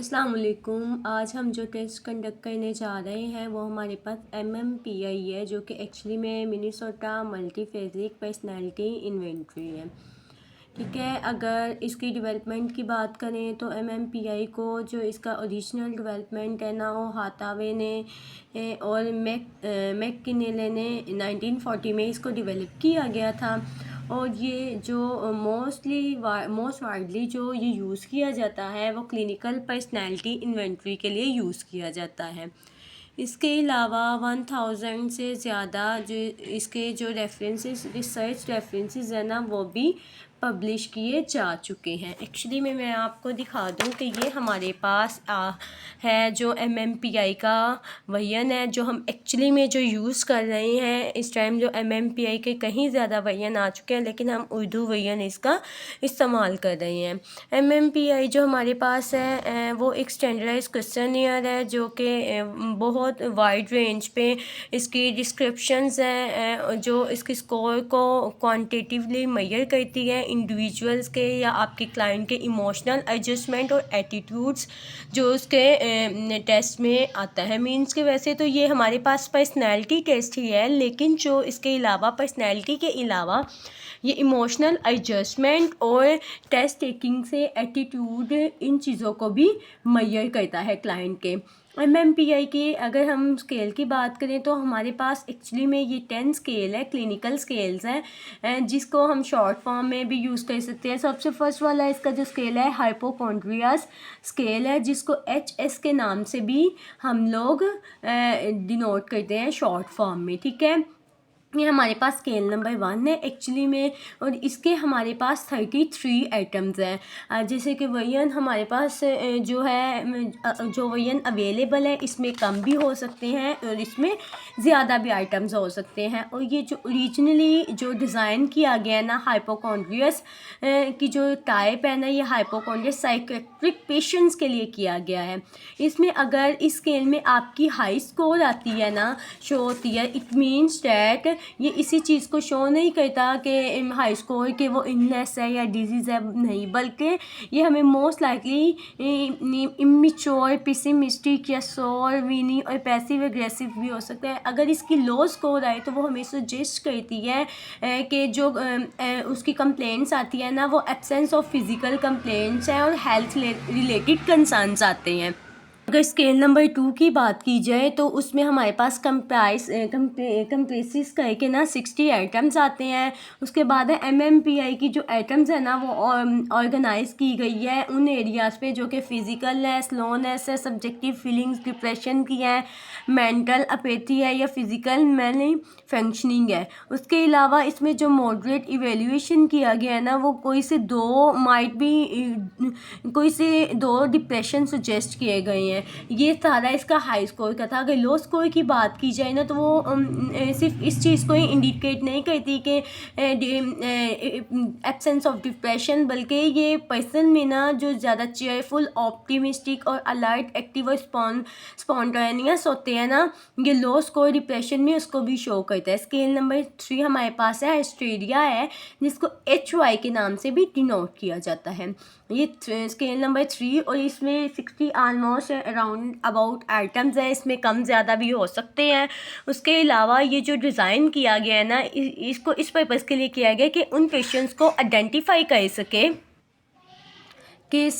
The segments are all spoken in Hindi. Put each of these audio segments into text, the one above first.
अस्सलाम वालेकुम। आज हम जो टेस्ट कंडक्ट करने जा रहे हैं वो हमारे पास MMPI है, जो कि एक्चुअली में मिनेसोटा मल्टीफेजिक पर्सनैलिटी इन्वेंट्री है। ठीक है, अगर इसकी डेवलपमेंट की बात करें तो MMPI को जो इसका ओरिजिनल डेवलपमेंट है ना, वो हाथावे ने और मैककिनेले ने 1940 में इसको डेवलप किया गया था। और ये जो मोस्ट वाइडली जो ये यूज़ किया जाता है वो क्लिनिकल पर्सनैलिटी इन्वेंट्री के लिए यूज़ किया जाता है। इसके अलावा 1000 से ज़्यादा जो इसके जो रेफरेंसेस रिसर्च रेफरेंसेस है ना, वो भी पब्लिश किए जा चुके हैं। एक्चुअली में मैं आपको दिखा दूं कि ये हमारे पास है जो MMPI का वर्जन है, जो हम एक्चुअली में जो यूज़ कर रहे हैं इस टाइम। जो MMPI के कहीं ज़्यादा वर्जन आ चुके हैं, लेकिन हम उर्दू वर्जन इसका इस्तेमाल कर रहे हैं। MMPI जो हमारे पास है वो एक स्टैंडर्डाइज क्वेश्चनियर है, जो कि बहुत वाइड रेंज पे इसकी डिस्क्रिप्शंस हैं, जो इसके स्कोर को क्वांटिटेटिवली मेजर करती है इंडिविजुअल्स के या आपके क्लाइंट के इमोशनल एडजस्टमेंट और एटीट्यूड्स जो उसके टेस्ट में आता है। मीन्स के वैसे तो ये हमारे पास पर्सनैलिटी टेस्ट ही है, लेकिन जो इसके अलावा पर्सनैलिटी के अलावा ये इमोशनल एडजस्टमेंट और टेस्ट टेकिंग से एटीट्यूड, इन चीज़ों को भी मेजर करता है क्लाइंट के। MMPI की अगर हम स्केल की बात करें तो हमारे पास एक्चुअली में ये 10 स्केल है, क्लिनिकल स्केल्स हैं, जिसको हम शॉर्ट फॉर्म में भी यूज़ कर सकते हैं। सबसे फर्स्ट वाला इसका जो स्केल है हाइपोकॉन्ड्रियास स्केल है, जिसको HS के नाम से भी हम लोग डिनोट करते हैं शॉर्ट फॉर्म में। ठीक है, ये हमारे पास स्केल नंबर 1 है एक्चुअली में, और इसके हमारे पास 33 आइटम्स हैं। जैसे कि वर्जन हमारे पास जो है जो वर्जन अवेलेबल है, इसमें कम भी हो सकते हैं और इसमें ज़्यादा भी आइटम्स हो सकते हैं। और ये जो ओरिजिनली जो डिज़ाइन किया गया है ना हाइपोकॉन्ड्रियस की जो टाइप है ना, ये हाइपोकॉन्ड्रियस साइकेट्रिक पेशेंट्स के लिए किया गया है। इसमें अगर इस स्केल में आपकी हाई स्कोर आती है ना, शो होती है, इट मीन्स डैट ये इसी चीज़ को शो नहीं करता कि हाई स्कोर के वो इलनेस है या डिजीज़ है, नहीं, बल्कि ये हमें मोस्ट लाइकली इमेच्योर, पेसिमिस्टिक या सोर, वीनी और पैसिव एग्रेसिव भी हो सकता है। अगर इसकी लो स्कोर आए तो वो हमें सजेस्ट करती है कि जो उसकी कंप्लेंट्स आती है ना, वो एब्सेंस ऑफ फिज़िकल कंप्लेंट्स हैं और हेल्थ रिलेटेड कंसर्न्स आते हैं। अगर स्केल नंबर 2 की बात की जाए तो उसमें हमारे पास कंप्रेसिस करके ना 60 आइटम्स आते हैं। उसके बाद है MMPI की जो आइटम्स है ना, वो ऑर्गेनाइज की गई है उन एरियाज़ पे जो कि फिज़िकलनेस, स्लोनेस है, सब्जेक्टिव फीलिंग्स, डिप्रेशन की है, मेंटल अपैथी है या फिज़िकल मैली फंक्शनिंग है। उसके अलावा इसमें जो मॉडरेट इवेल्यूएशन किया गया है ना, वो कोई से दो डिप्रेशन सजेस्ट किए गए हैं। ये सारा इसका हाई स्कोर का था। अगर लो स्कोर की बात की जाए ना, तो वो सिर्फ इस चीज़ को ही इंडिकेट नहीं करती कि एब्सेंस ऑफ डिप्रेशन, बल्कि ये पर्सन में ना जो ज़्यादा चेयरफुल, ऑप्टिमिस्टिक और अलर्ट, एक्टिव और स्पॉन्टेनियस होते हैं ना, ये लो स्कोर डिप्रेशन में उसको भी शो करता है। स्केल नंबर 3 हमारे पास है ऑस्ट्रेलिया है, जिसको HY के नाम से भी डिनोट किया जाता है। ये स्केल नंबर 3 और इसमें 60 ऑलमोस्ट अराउंड अबाउट आइटम्स है, इसमें कम ज़्यादा भी हो सकते हैं। उसके अलावा ये जो डिज़ाइन किया गया है ना, इसको इस पर्पज़ के लिए किया गया कि उन पेशेंट्स को आइडेंटिफाई कर सके कि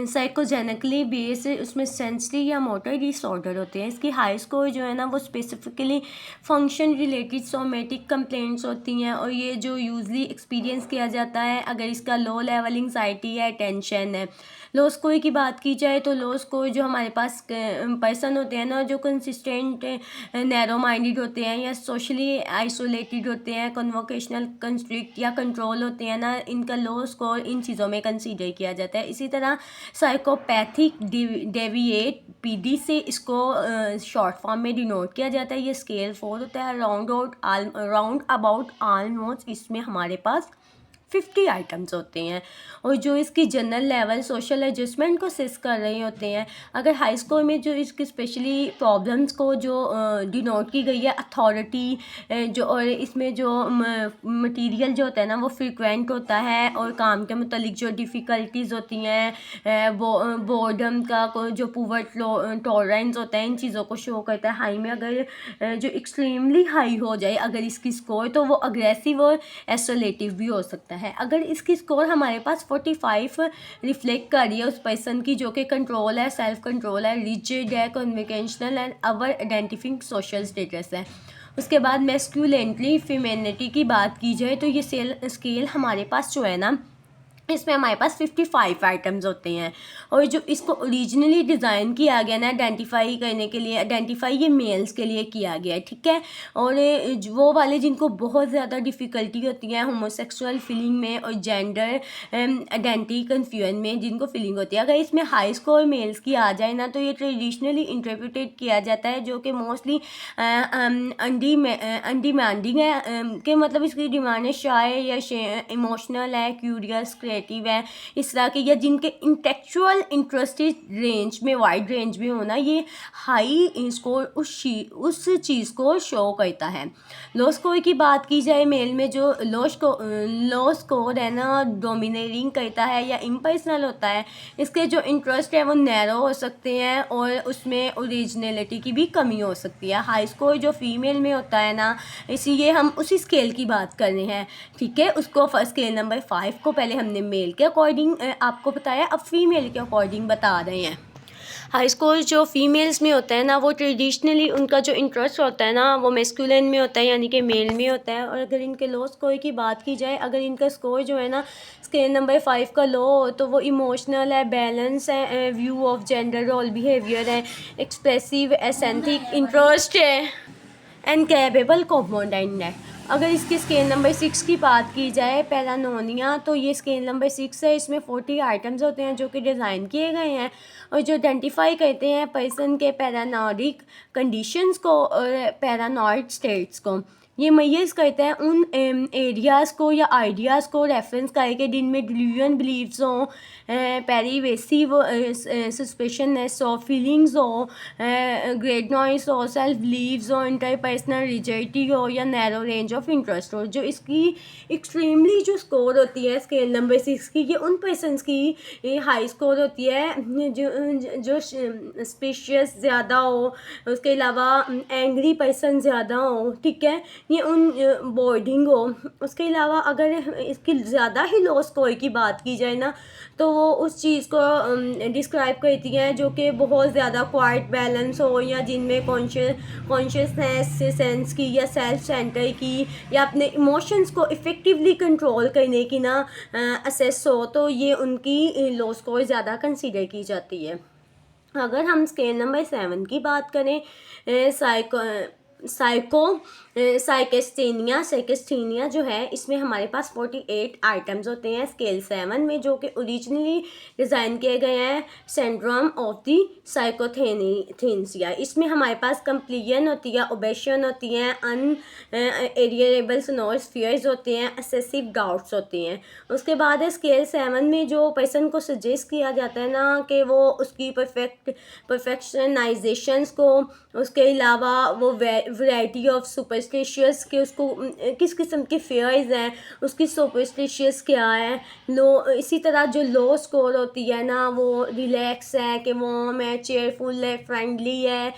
साइकोजेनिकली बेस उसमें सेंसरी या मोटर डिसऑर्डर होते हैं। इसकी हाई स्कोर जो है ना, वो specifically function related somatic complaints होती हैं, और ये जो यूजली एक्सपीरियंस किया जाता है अगर इसका लो लेवल एंग्जाइटी है, टेंशन है। लो स्कोर की बात की जाए तो लो स्कोर जो हमारे पास पर्सन होते हैं ना, जो कंसिस्टेंट नैरो माइंडेड होते हैं या सोशली आइसोलेटेड होते हैं, कन्वोकेशनल कंस्ट्रिक्ट या कंट्रोल होते हैं ना, इनका लो स्कोर इन चीज़ों में कंसीडर किया जाता है। इसी तरह साइकोपैथिक डेविएट PD से इसको शॉर्ट फॉर्म में डिनोट किया जाता है। ये स्केल 4 होता है। राउंड अबाउट ऑलमोस्ट इसमें हमारे पास 50 आइटम्स होते हैं, और जो इसकी जनरल लेवल सोशल एडजस्टमेंट को असिस कर रहे होते हैं। अगर हाई स्कोर में जो इसकी स्पेशली प्रॉब्लम्स को जो डिनोट की गई है अथॉरिटी जो, और इसमें जो मटेरियल जो होता है ना वो फ्रीक्वेंट होता है, और काम के मतलब जो डिफ़िकल्टीज़ होती हैं वो बोर्डम का जो पुअर टॉलरेंस होता है इन चीज़ों को शो करता है। हाई में अगर जो एक्सट्रीमली हाई हो जाए अगर इसकी स्कोर, तो वो अग्रेसिव और एसोलेटिव भी हो सकता है। अगर इसकी स्कोर हमारे पास 45 रिफ्लेक्ट कर रही है उस पर्सन की जो कि कंट्रोल है, सेल्फ कंट्रोल है, रिजिड है, कन्विकेशनल एंड अवर आइडेंटिफिंग सोशल स्टेटस है। उसके बाद मैस्कुलिनिटी फेमिनिटी की बात की जाए तो ये स्केल हमारे पास जो है ना इसमें हमारे पास 55 आइटम्स होते हैं, और जो इसको ओरिजिनली डिज़ाइन किया गया ना आइडेंटिफाई करने के लिए, आइडेंटिफाई ये मेल्स के लिए किया गया है, ठीक है। और वो वाले जिनको बहुत ज़्यादा डिफ़िकल्टी होती है होमोसेक्सुअल फीलिंग में और जेंडर आइडेंटिटी कन्फ्यूजन में जिनको फीलिंग होती है, अगर इसमें हाई स्कोर मेल्स की आ जाए ना तो ये ट्रेडिशनली इंटरप्रेटेड किया जाता है जो कि मोस्टली अनडिमांडिंग है, कि मतलब इसकी डिमांड है शाय या इमोशनल है, क्यूरियस, है इस तरह के, या जिनके इंटेलेक्चुअल इंटरेस्ट रेंज में वाइड रेंज में होना, ये हाई स्कोर उस चीज़ को शो करता है। लो स्कोर की बात की जाए मेल में जो लो स्कोर है ना डोमिनेटिंग करता है या इम्पर्सनल होता है, इसके जो इंटरेस्ट है वो नैरो हो सकते हैं और उसमें ओरिजिनलिटी की भी कमी हो सकती है। हाई स्कोर जो फीमेल में होता है ना, इसीलिए हम उसी स्केल की बात कर रहे हैं, ठीक है। उसको फर्स्ट स्केल नंबर 5 को पहले हमने मेल के अकॉर्डिंग आपको बताया, अब फीमेल के अकॉर्डिंग बता रहे हैं। हाई स्कोर जो फीमेल्स में होता है ना वो ट्रेडिशनली उनका जो इंटरेस्ट होता है ना वो मैस्कुलिन में होता है यानी कि मेल में होता है। और अगर इनके लो स्कोर की बात की जाए, अगर इनका स्कोर जो है ना स्केल नंबर 5 का लो हो तो वो इमोशनल है, बैलेंस है, view of gender role behaviour है, एक्सप्रेसिव, एसेंथिक, इंटरेस्ट है एंड कैपेबल कॉम्पोनेंट है। अगर इसके स्केल नंबर 6 की बात की जाए पैरानोनिया, तो ये स्केल नंबर 6 है। इसमें 40 आइटम्स होते हैं जो कि डिज़ाइन किए गए हैं और जो आइडेंटिफाई करते हैं पर्सन के पैरानॉइड कंडीशंस को और पैरानॉइड स्टेट्स को। ये मैयर्स करते हैं उन एरियाज़ को या आइडियाज़ को रेफरेंस करके जिनमें डिल्यूजन बिलीव्स हों, पेरीवेसिव सस्पेशननेस हो, फीलिंग्स हो, ग्रेट नॉइस हो, सेल्फ बिलीव्स हो, इंटरपर्सनल रिजिडिटी हो या नैरो रेंज ऑफ इंटरेस्ट हो। जो इसकी एक्सट्रीमली जो स्कोर होती है स्केल नंबर 6 की, ये उन पर्सनस की हाई स्कोर होती है जो स्पेशियस ज़्यादा हो, उसके अलावा एंग्री पर्सन ज़्यादा हो, ठीक है, ये उन बोर्डिंग हो। उसके अलावा अगर इसकी ज़्यादा ही लो स्कोर की बात की जाए ना तो वो उस चीज़ को डिस्क्राइब करती हैं जो कि बहुत ज़्यादा क्वाइट बैलेंस हो या जिनमें कॉन्शियसनेस सेंस की या सेल्फ सेंटर की या अपने इमोशंस को इफ़ेक्टिवली कंट्रोल करने की ना असेस हो, तो ये उनकी लो स्कोर ज़्यादा कंसीडर की जाती है। अगर हम स्केल नंबर 7 की बात करें, साइकेस्थीनिया जो है, इसमें हमारे पास 48 आइटम्स होते हैं स्केल 7 में जो कि ओरिजिनली डिज़ाइन किए गए हैं सिंड्रोम ऑफ द साइकोथेनिया। इसमें हमारे पास कंप्लीजन होती है, ओबेशन होती है, अनएरिएबल फियर्स होते हैं, एक्सेसिव डाउट्स होते हैं। उसके बाद है स्केल 7 में जो पर्सन को सजेस्ट किया जाता है ना कि वो उसकी परफेक्शनाइजेशंस को, उसके अलावा वो वैरायटी ऑफ सुपरस्टिशियस के उसको किस किस्म के फेयर्स हैं, उसकी सुपरस्टिशियस क्या है, लो। इसी तरह जो लो स्कोर होती है ना वो रिलैक्स है, कि वो मैं चेयरफुल है, फ्रेंडली है,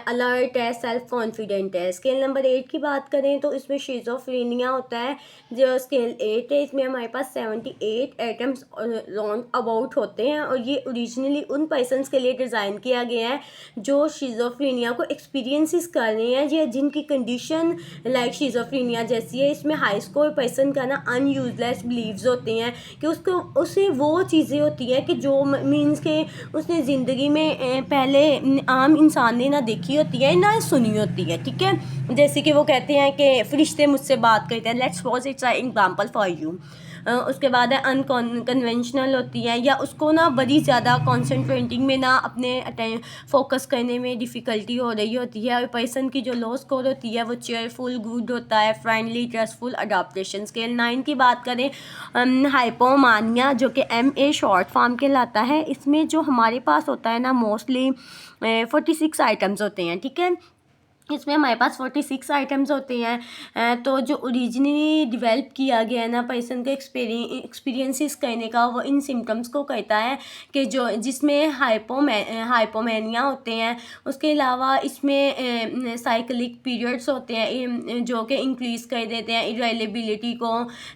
अलर्ट है, सेल्फ कॉन्फिडेंट है। स्केल नंबर 8 की बात करें तो इसमें शिज़ोफ्रेनिया होता है जो स्केल 8 है। इसमें हमारे पास 78 आइटम्स राउंड अबाउट होते हैं और ये ओरिजिनली उन पर्सनस के लिए डिज़ाइन किया गया है जो शिज़ोफ्रेनिया को एक्सपीरियंसिस कर रहे हैं या जिनकी कंडीशन लाइक शिज़ोफ्रेनिया जैसी है। इसमें हाई स्कोर पर्सन का ना अनयूजलेस बिलीव्स होते हैं कि उसे वो चीज़ें होती हैं कि जो मीन्स के उसने ज़िंदगी में पहले आम इंसान ने ना देखी होती है ना सुनी होती है, ठीक है। जैसे कि वो कहते हैं कि फरिश्ते मुझसे बात करते हैं। Let's suppose it's an example for you. उसके बाद है अनकन्वेंशनल होती है, या उसको ना बड़ी ज़्यादा कॉन्सेंट्रेटिंग में ना अपने फोकस करने में डिफ़िकल्टी हो रही होती है। और पर्सन की जो लो स्कोर होती है वो चेयरफुल, गुड होता है, फ्रेंडली, ट्रस्टफुल। अडॉप्टेशन स्केल 9 की बात करें, हाइपोमानिया जो कि MA शॉर्ट फॉर्म कहलाता है, इसमें जो हमारे पास होता है ना मोस्टली 46 आइटम्स होते हैं, ठीक है। इसमें हमारे पास 46 आइटम्स होते हैं। तो जो ओरिजिनली डेवलप किया गया है ना पर्सन का एक्सपीरियंसिस करने का, वो इन सिम्टम्स को कहता है कि जो जिसमें हाइपोमेनिया होते हैं। उसके अलावा इसमें साइक्लिक पीरियड्स होते हैं जो कि इंक्रीज़ कर देते हैं इरेलेबिलिटी को,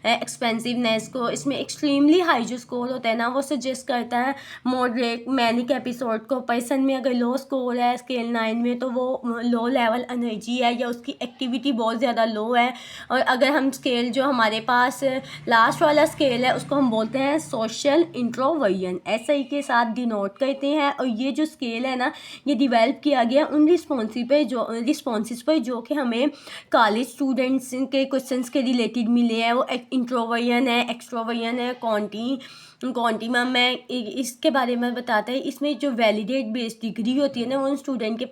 एक्सपेंसिवनेस को। इसमें एक्सट्रीमली हाई जो स्कोर होता है ना वो सजेस्ट करता है मॉडरेट मैनिक एपिसोड को। पर्सन में अगर लो स्कोर है स्केल 9 में तो वो लो लेवल एनर्जी है या उसकी एक्टिविटी बहुत ज़्यादा लो है। और अगर हम स्केल जो हमारे पास लास्ट वाला स्केल है उसको हम बोलते हैं सोशल इंट्रोवर्जन, SI के साथ डिनोट करते हैं। और ये जो स्केल है ना ये डिवेल्प किया गया उन रिस्पॉन्सेस पर जो कि हमें कॉलेज स्टूडेंट्स के क्वेश्चंस के रिलेटेड मिले हैं। वो इंट्रोवर्जन है, एक्सट्रोवर्जन है, कॉन्टिमम में इसके बारे में बताता है। इसमें जो वैलिडेट बेस्ड डिग्री होती है ना वो उन स्टूडेंट के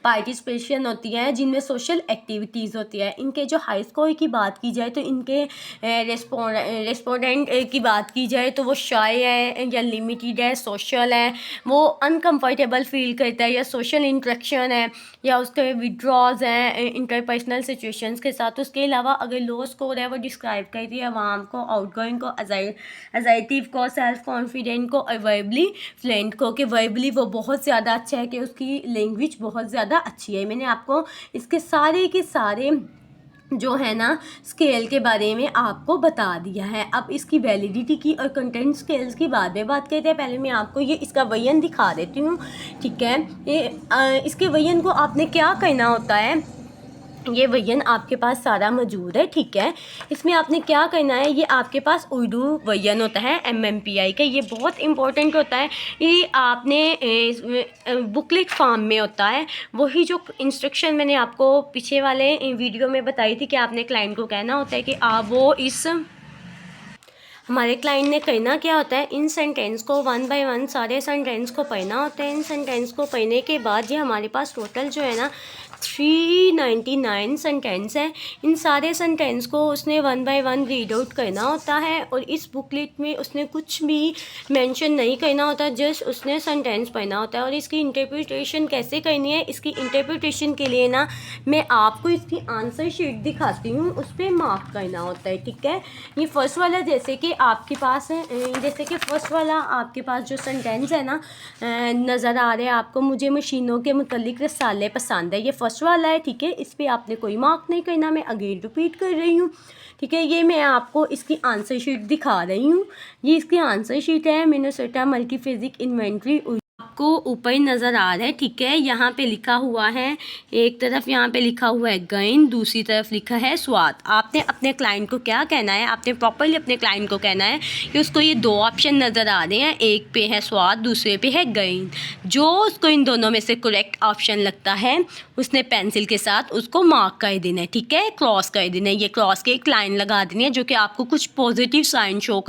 पार्टिसिपेशन होती है जिनमें सोशल एक्टिविटीज़ होती है। इनके जो हाई स्कोर की बात की जाए तो इनके रेस्पोंडेंट की बात की जाए तो वो शाय है या लिमिटेड है, सोशल है, वो अनकम्फर्टेबल फील करता है या सोशल इंट्रैक्शन है, या उसके विड्रॉज हैं इंटरपर्सनल सिचुएशंस के साथ। उसके अलावा अगर लो स्कोर है वो डिस्क्राइब करती है वार्म को, आउटगोइंग को, असर्टिव को, सेल्फ कॉन्फिडेंट को और वर्बली फ्लुएंट को। कि वर्बली वो बहुत ज़्यादा अच्छा है कि उसकी लैंग्वेज बहुत ज़्यादा अच्छी है। मैंने आपको इसके सारे के सारे जो है ना स्केल के बारे में आपको बता दिया है। अब इसकी वैलिडिटी की और कंटेंट स्केल्स की बाद में बात करते हैं। पहले मैं आपको ये इसका वजन दिखा देती हूँ, ठीक है। इसके वजन को आपने क्या करना होता है, ये वजन आपके पास सारा मौजूद है, ठीक है। इसमें आपने क्या करना है, ये आपके पास उर्दू वजन होता है MMPI का, ये बहुत इंपॉर्टेंट होता है। ये आपने बुकलेट फॉर्म में होता है। वही जो इंस्ट्रक्शन मैंने आपको पीछे वाले वीडियो में बताई थी कि आपने क्लाइंट को कहना होता है कि आप वो हमारे क्लाइंट ने करना क्या होता है, इन सेंटेंस को 1 बाय 1 सारे सेंटेंस को पढ़ना होता है। इन सेंटेंस को पढ़ने के बाद ये हमारे पास टोटल जो है ना 399 सेंटेंस है। इन सारे सेंटेंस को उसने 1 बाय 1 रीड आउट करना होता है। और इस बुकलेट में उसने कुछ भी मेंशन नहीं करना होता, जस्ट उसने सेंटेंस पढ़ना होता है। और इसकी इंटरप्रिटेशन कैसे करनी है, इसकी इंटरप्रिटेशन के लिए ना मैं आपको इसकी आंसर शीट दिखाती हूँ, उस पर मार्क करना होता है, ठीक है। ये फर्स्ट वाला जैसे कि आपके पास है, जैसे कि फर्स्ट वाला आपके पास जो सेंटेंस है ना नज़र आ रहा है आपको, मुझे मशीनों के मुतल्लिक रसाले पसंद है, ये फर्स्ट वाला है, ठीक है। इस पे आपने कोई मार्क नहीं करना, मैं अगेन रिपीट कर रही हूँ, ठीक है। ये मैं आपको इसकी आंसर शीट दिखा रही हूँ, ये इसकी आंसर शीट है मिनेसोटा मल्टीफेजिक इन्वेंट्री, आपको ऊपर नज़र आ रहा है, ठीक है। यहाँ पे लिखा हुआ है, एक तरफ यहाँ पे लिखा हुआ है गैन, दूसरी तरफ लिखा है स्वाद। आपने अपने क्लाइंट को क्या कहना है, आपने प्रॉपरली अपने क्लाइंट को कहना है कि उसको ये दो ऑप्शन नज़र आ रहे हैं, एक पे है स्वाद, दूसरे पे है गैन। जो उसको इन दोनों में से करेक्ट ऑप्शन लगता है उसने पेंसिल के साथ उसको मार्क कर देना है, ठीक है, क्रॉस कर देना है। ये क्रॉस के एक लाइन लगा देनी है जो कि आपको कुछ पॉजिटिव साइन शो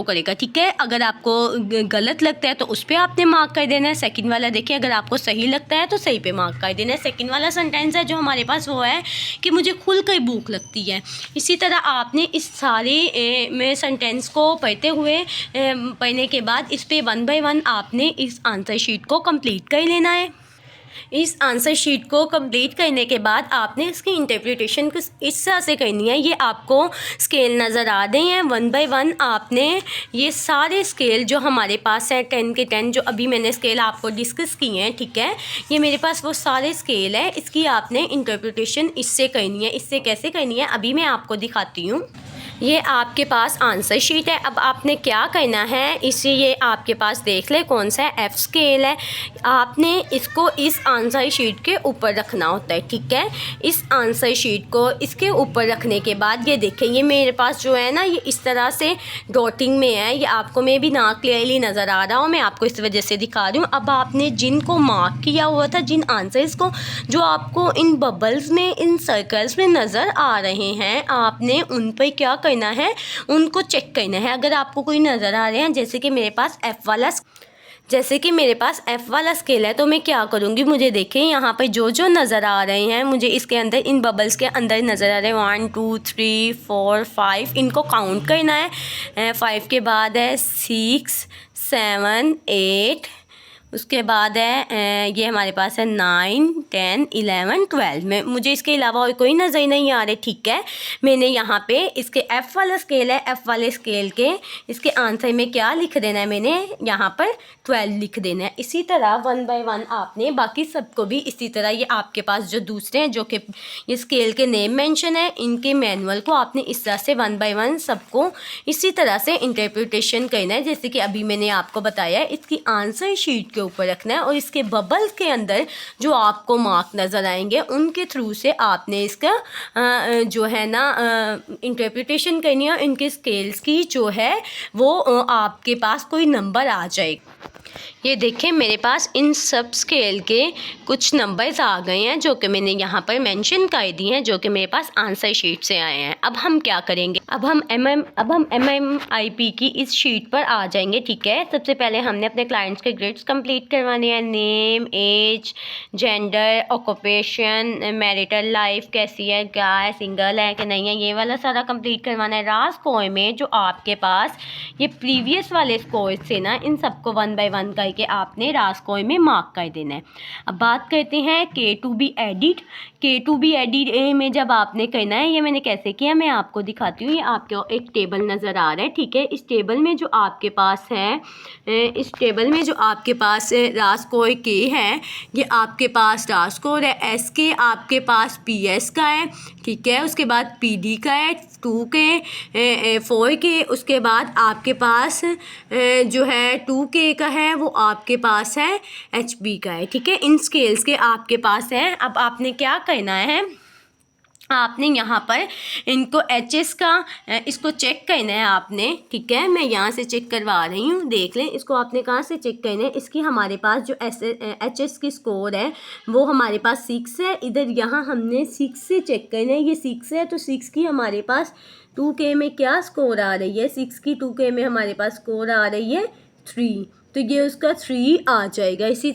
करेगा, ठीक है। अगर आपको गलत लगता है तो उस पर आपने मार्क कर देना है। सेकंड वाला देखिए, अगर आपको सही लगता है तो सही पे मार्क कर देना है। सेकंड वाला सेंटेंस है जो हमारे पास वो है कि मुझे खुलकर भूख लगती है। इसी तरह आपने इस सारे में सेंटेंस को पढ़ने के बाद इस पे 1 बाय 1 आपने इस आंसर शीट को कंप्लीट कर लेना है। इस आंसर शीट को कंप्लीट करने के बाद आपने इसकी इंटरप्रिटेशन कुछ इस तरह से करनी है। ये आपको स्केल नज़र आ रहे हैं 1 बाय 1, आपने ये सारे स्केल जो हमारे पास है 10 के 10 जो अभी मैंने स्केल आपको डिस्कस किए हैं, ठीक है, ये मेरे पास वो सारे स्केल है। इसकी आपने इंटरप्रिटेशन इससे करनी है। इससे कैसे करनी है अभी मैं आपको दिखाती हूँ। ये आपके पास आंसर शीट है। अब आपने क्या करना है, इसे ये आपके पास देख ले कौन सा है, एफ स्केल है। आपने इसको इस आंसर शीट के ऊपर रखना होता है, ठीक है। इस आंसर शीट को इसके ऊपर रखने के बाद ये देखें, ये मेरे पास जो है ना ये इस तरह से डॉटिंग में है। ये आपको में भी ना क्लियरली नज़र आ रहा हो, मैं आपको इस वजह से दिखा रही हूँ। अब आपने जिनको मार्क किया हुआ था, जिन आंसर्स को जो आपको इन बबल्स में, इन सर्कल्स में नज़र आ रहे हैं, आपने उन पर क्या करना है, उनको चेक करना है। अगर आपको कोई नज़र आ रहे हैं, जैसे कि मेरे पास एफ़ वाला स्केल है, तो मैं क्या करूँगी, मुझे देखें यहाँ पर जो जो नज़र आ रहे हैं, मुझे इसके अंदर, इन बबल्स के अंदर नज़र आ रहे हैं 1 2 3 4 5, इनको काउंट करना है। 5 के बाद है 6 7 8, उसके बाद है ये हमारे पास है 9 10 11 12 में। मुझे इसके अलावा और कोई नज़र नहीं आ रहे, ठीक है। मैंने यहाँ पे इसके एफ़ वाला स्केल है, एफ़ वाले स्केल के इसके आंसर में क्या लिख देना है, मैंने यहाँ पर 12 लिख देना है। इसी तरह 1 बाय 1 आपने बाकी सबको भी इसी तरह, ये आपके पास जो दूसरे हैं जो कि ये स्केल के नेम मेंशन है, इनके मैनुअल को आपने इस तरह से 1 बाय 1 सबको इसी तरह से इंटरप्रिटेशन करना है, जैसे कि अभी मैंने आपको बताया। इसकी आंसर शीट के ऊपर रखना है और इसके बबल्स के अंदर जो आपको मार्क नज़र आएंगे उनके थ्रू से आपने इसका जो है ना इंटरप्रिटेशन करनी है। इनके स्केल्स की जो है वो आपके पास कोई नंबर आ जाएगा। ये देखें, मेरे पास इन सब स्केल के कुछ नंबर्स आ गए हैं जो कि मैंने यहाँ पर मेंशन कर दिए हैं, जो कि मेरे पास आंसर शीट से आए हैं। अब हम क्या करेंगे, अब हम MMIP की इस शीट पर आ जाएंगे, ठीक है। सबसे पहले हमने अपने क्लाइंट्स के ग्रेड्स कंप्लीट करवाने हैं। Name, age, gender, occupation, marital life कैसी है, क्या है, सिंगल है कि नहीं है, ये वाला सारा कंप्लीट करवाना है। राज स्कोर में जो आपके पास ये प्रीवियस वाले स्कोर से ना, इन सबको 1 बाय 1 करके आपने रास्कोई में मार्क कर देना है। अब बात करते हैं K2B एडिट में जब आपने करना है, ये मैंने कैसे किया मैं आपको दिखाती हूँ। ये आपको एक टेबल नज़र आ रहा है, ठीक है। इस टेबल में जो आपके पास है, इस टेबल में जो आपके पास रास्कोई के है, ये आपके पास रास्कोर है। SK आपके पास PS का है, ठीक है। उसके बाद PD का है, 2K 4K, उसके बाद आपके पास जो है 2K का है, वो आपके पास है HB का है, ठीक है। इन स्केल्स के आपके पास है। अब आपने क्या करना है, आपने यहाँ पर इनको HS का इसको चेक करना है आपने, ठीक है। मैं यहाँ से चेक करवा रही हूँ, देख लें। इसको आपने कहाँ से चेक करना है, इसकी हमारे पास जो HS की स्कोर है वो हमारे पास 6 है। इधर यहाँ हमने 6 से चेक करना है, ये 6 है तो 6 की हमारे पास 2K में क्या स्कोर आ रही है, 6 की 2K में हमारे पास स्कोर आ रही है 3, तो ये उसका 3 आ जाएगा। इसी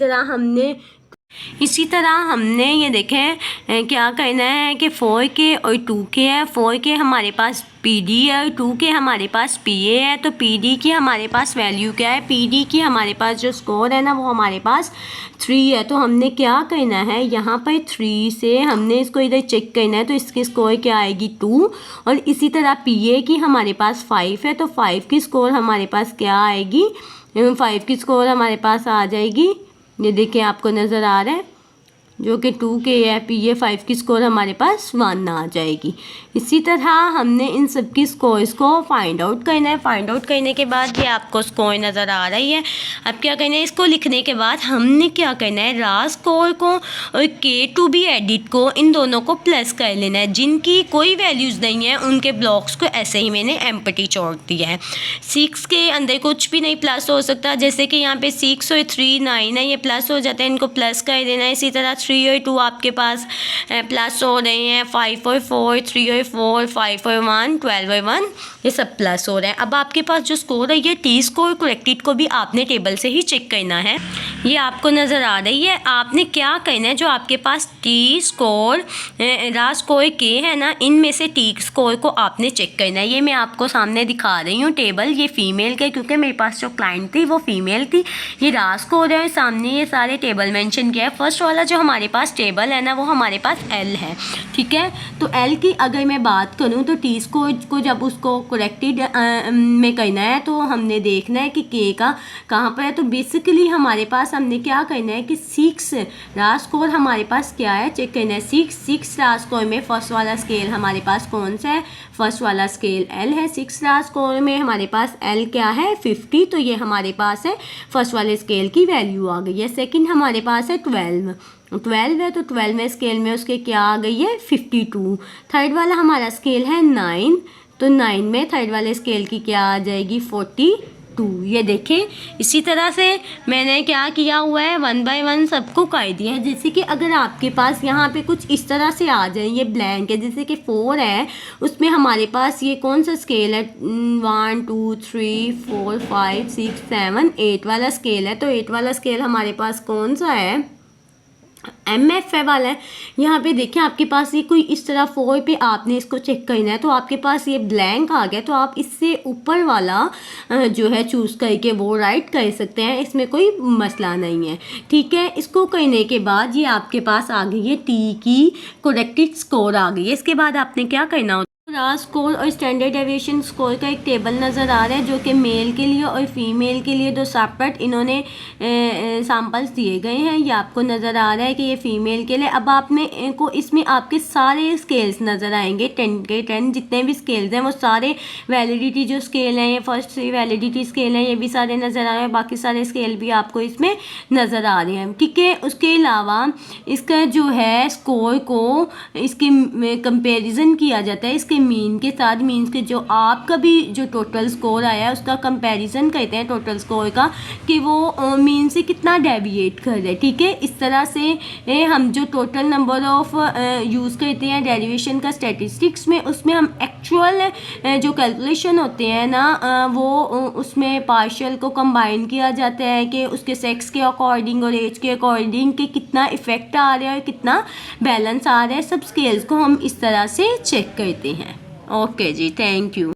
तरह हमने ये देखें क्या करना है कि 4K और 2K है। 4K हमारे पास PD है और 2K हमारे पास PA है। तो PD की हमारे पास वैल्यू क्या है, PD की हमारे पास जो स्कोर है ना वो हमारे पास 3 है। तो हमने क्या करना है, यहाँ पर 3 से हमने इसको इधर चेक करना है, तो इसकी स्कोर क्या आएगी 2। और इसी तरह PA की हमारे पास 5 है, तो 5 की स्कोर हमारे पास क्या आएगी, 5 की स्कोर हमारे पास आ जाएगी, ये देखिए आपको नज़र आ रहा है, जो कि 2K है। PA 5 की स्कोर हमारे पास 1 आ जाएगी। इसी तरह हमने इन सब की स्कोर्स को फाइंड आउट करना है। फाइंड आउट करने के बाद ये आपको स्कोर नज़र आ रही है। अब क्या करना है, इसको लिखने के बाद हमने क्या करना है, राज स्कोर को और K2B एडिट को, इन दोनों को प्लस कर लेना है। जिनकी कोई वैल्यूज़ नहीं है उनके ब्लॉक्स को ऐसे ही मैंने एम्प्टी छोड़ दिया है। 6 के अंदर कुछ भी नहीं प्लस हो सकता, जैसे कि यहाँ पे 6 और 3 9 है, ये प्लस हो जाते हैं, इनको प्लस कर देना है। इसी तरह 3 और 2 आपके पास प्लस हो रहे हैं, 5 और 4, 3 और 4, 5 और 1, 12 और 1, ये सब प्लस हो रहे हैं। अब आपके पास जो स्कोर है, ये T स्कोर करेक्टेड को भी आपने टेबल से ही चेक करना है। ये आपको नज़र आ रही है। आपने क्या करना है, जो आपके पास T स्कोर राज स्कोर के है ना, इनमें से T स्कोर को आपने चेक करना है। ये मैं आपको सामने दिखा रही हूँ टेबल, ये फीमेल के, क्योंकि मेरे पास जो क्लाइंट थी वो फीमेल थी। ये राज स्कोर है, सामने ये सारे टेबल मेंशन किया है। फर्स्ट वाला जो हमारे हमारे पास टेबल है ना वो हमारे पास एल है, ठीक है। तो एल की अगर मैं बात करूँ तो टी स्कोर को जब उसको करेक्टेड में करना है तो हमने देखना है कि के का कहाँ पर है। तो बेसिकली हमारे पास हमने क्या करना है कि 6 राज स्कोर हमारे पास क्या है चेक करना है। 6 राज स्कोर में फर्स्ट वाला स्केल हमारे पास कौन सा है, फर्स्ट वाला स्केल एल है। 6 राज स्कोर में हमारे पास एल क्या है 50, तो ये हमारे पास है फर्स्ट वाले स्केल की वैल्यू आ गई है। सेकंड हमारे पास है 12 है, तो 12वें स्केल में उसके क्या आ गई है 52। थर्ड वाला हमारा स्केल है 9, तो 9 में थर्ड वाले स्केल की क्या आ जाएगी 42। ये देखें, इसी तरह से मैंने क्या किया हुआ है 1 बाय 1 सबको कर दिया है। जैसे कि अगर आपके पास यहाँ पे कुछ इस तरह से आ जाए, ये ब्लैंक है, जैसे कि 4 है उसमें हमारे पास ये कौन सा स्केल है 1 2 3 4 5 6 7 8 वाला स्केल है। तो 8 वाला स्केल हमारे पास कौन सा है MF वाला है। यहाँ पे देखिए आपके पास ये कोई इस तरह 4 पे आपने इसको चेक करना है, तो आपके पास ये ब्लैंक आ गया, तो आप इससे ऊपर वाला जो है चूज़ करके वो राइट कर सकते हैं, इसमें कोई मसला नहीं है, ठीक है। इसको करने के बाद ये आपके पास आ गई है टी की करेक्टेड स्कोर आ गई है। इसके बाद आपने क्या करना होता है, राज स्कोर और स्टैंडर्ड डेविएशन स्कोर का एक टेबल नज़र आ रहा है जो कि मेल के लिए और फीमेल के लिए 2 सेपरेट इन्होंने सैम्पल्स दिए गए हैं। ये आपको नज़र आ रहा है कि ये फ़ीमेल के लिए। अब आपने को इसमें आपके सारे स्केल्स नज़र आएंगे 10 के 10 जितने भी स्केल्स हैं वो सारे वैलिडिटी जो स्केल हैं, ये फर्स्ट 3 वैलिडिटी स्केल हैं, ये भी सारे नज़र आ रहे हैं, बाकी सारे स्केल भी आपको इसमें नज़र आ रहे हैं, ठीक है। उसके अलावा इसका जो है स्कोर को इसके कंपेरिजन किया जाता है इसके मीन के साथ, मीन्स के जो आपका भी जो टोटल स्कोर आया है उसका कंपैरिजन करते हैं टोटल स्कोर का कि वो मीन से कितना डेविएट कर रहे हैं, ठीक है। इस तरह से हम जो टोटल नंबर ऑफ यूज़ करते हैं डेरिवेशन का स्टैटिस्टिक्स में, उसमें हम एक्चुअल जो कैलकुलेशन होते हैं ना वो उसमें पार्शियल को कंबाइन किया जाता है कि उसके सेक्स के अकॉर्डिंग और एज के अकॉर्डिंग के कितना इफ़ेक्ट आ रहा है और कितना बैलेंस आ रहा है, सब स्केल्स को हम इस तरह से चेक करते हैं। ओके जी, थैंक यू।